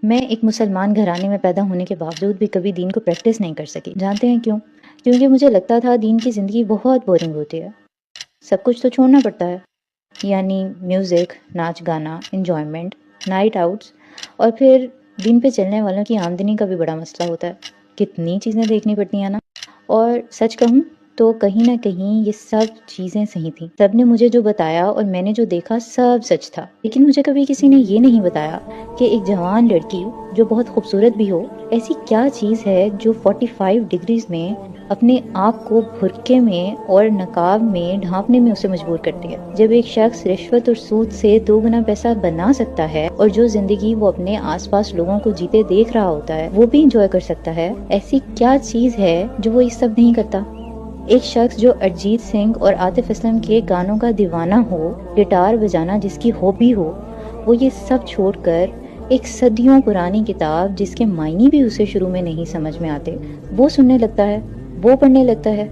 میں ایک مسلمان گھرانے میں پیدا ہونے کے باوجود بھی کبھی دین کو پریکٹس نہیں کر سکی. جانتے ہیں کیوں؟ کیونکہ مجھے لگتا تھا دین کی زندگی بہت بورنگ ہوتی ہے. سب کچھ تو چھوڑنا پڑتا ہے، یعنی میوزک، ناچ گانا، انجوائمنٹ، نائٹ آؤٹس، اور پھر دین پہ چلنے والوں کی آمدنی کا بھی بڑا مسئلہ ہوتا ہے. کتنی چیزیں دیکھنی پڑتی ہیں نا. اور سچ کہوں تو کہیں نہ کہیں یہ سب چیزیں صحیح تھیں. سب نے مجھے جو بتایا اور میں نے جو دیکھا سب سچ تھا. لیکن مجھے کبھی کسی نے یہ نہیں بتایا کہ ایک جوان لڑکی جو بہت خوبصورت بھی ہو، ایسی کیا چیز ہے جو 45 ڈگریز میں اپنے آپ کو برقعے میں اور نقاب میں ڈھانپنے میں اسے مجبور کرتی ہے. جب ایک شخص رشوت اور سود سے 2 گنا پیسہ بنا سکتا ہے اور جو زندگی وہ اپنے آس پاس لوگوں کو جیتے دیکھ رہا ہوتا ہے وہ بھی انجوائے کر سکتا ہے، ایسی کیا چیز ہے جو وہ یہ سب نہیں کرتا؟ ایک شخص جو ارجیت سنگھ اور عاطف اسلم کے گانوں کا دیوانہ ہو، گٹار بجانا جس کی ہابی ہو، وہ یہ سب چھوڑ کر ایک صدیوں پرانی کتاب جس کے معنی بھی اسے شروع میں نہیں سمجھ میں آتے وہ سننے لگتا ہے، وہ پڑھنے لگتا ہے.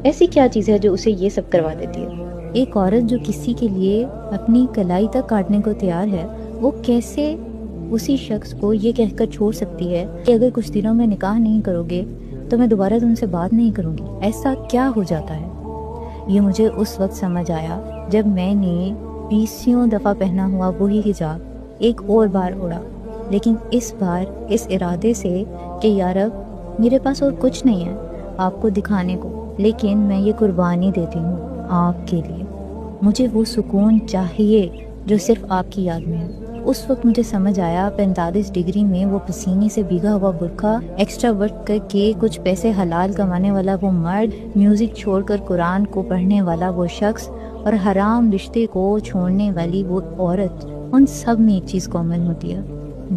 ایسی کیا چیز ہے جو اسے یہ سب کروا دیتی ہے؟ ایک عورت جو کسی کے لیے اپنی کلائی تک کاٹنے کو تیار ہے، وہ کیسے اسی شخص کو یہ کہہ کر چھوڑ سکتی ہے کہ اگر کچھ دنوں میں نکاح نہیں کرو گے تو میں دوبارہ تم سے بات نہیں کروں گی؟ ایسا کیا ہو جاتا ہے؟ یہ مجھے اس وقت سمجھ آیا جب میں نے 20 دفعہ پہنا ہوا وہی حجاب ایک اور بار اڑا، لیکن اس بار اس ارادے سے کہ یا رب میرے پاس اور کچھ نہیں ہے آپ کو دکھانے کو، لیکن میں یہ قربانی دیتی ہوں آپ کے لیے. مجھے وہ سکون چاہیے جو صرف آپ کی یاد میں ہے. اس وقت مجھے سمجھ آیا 45 ڈگری میں وہ پسینے سے بھیگا ہوا برقعہ ایکسٹرا ورک کر کے کچھ پیسے حلال کمانے والا وہ مرد، میوزک چھوڑ کر قرآن کو پڑھنے والا وہ شخص اور حرام رشتے کو چھوڑنے والی وہ عورت، ان سب میں ایک چیز کامن ہوتی ہے.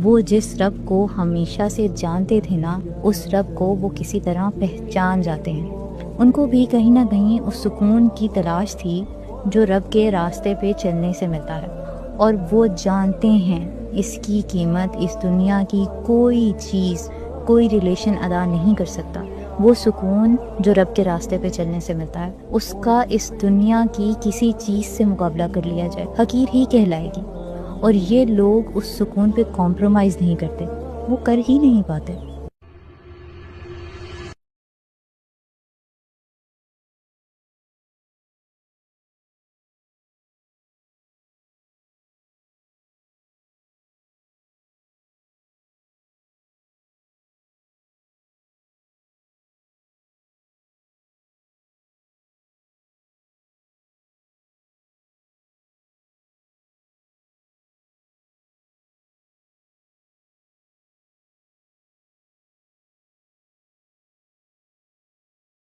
وہ جس رب کو ہمیشہ سے جانتے تھے نا، اس رب کو وہ کسی طرح پہچان جاتے ہیں. ان کو بھی کہیں نہ کہیں اس سکون کی تلاش تھی جو رب کے راستے پہ چلنے سے ملتا ہے، اور وہ جانتے ہیں اس کی قیمت اس دنیا کی کوئی چیز، کوئی ریلیشن ادا نہیں کر سکتا. وہ سکون جو رب کے راستے پہ چلنے سے ملتا ہے، اس کا اس دنیا کی کسی چیز سے مقابلہ کر لیا جائے حقیر ہی کہلائے گی. اور یہ لوگ اس سکون پہ کمپرومائز نہیں کرتے، وہ کر ہی نہیں پاتے.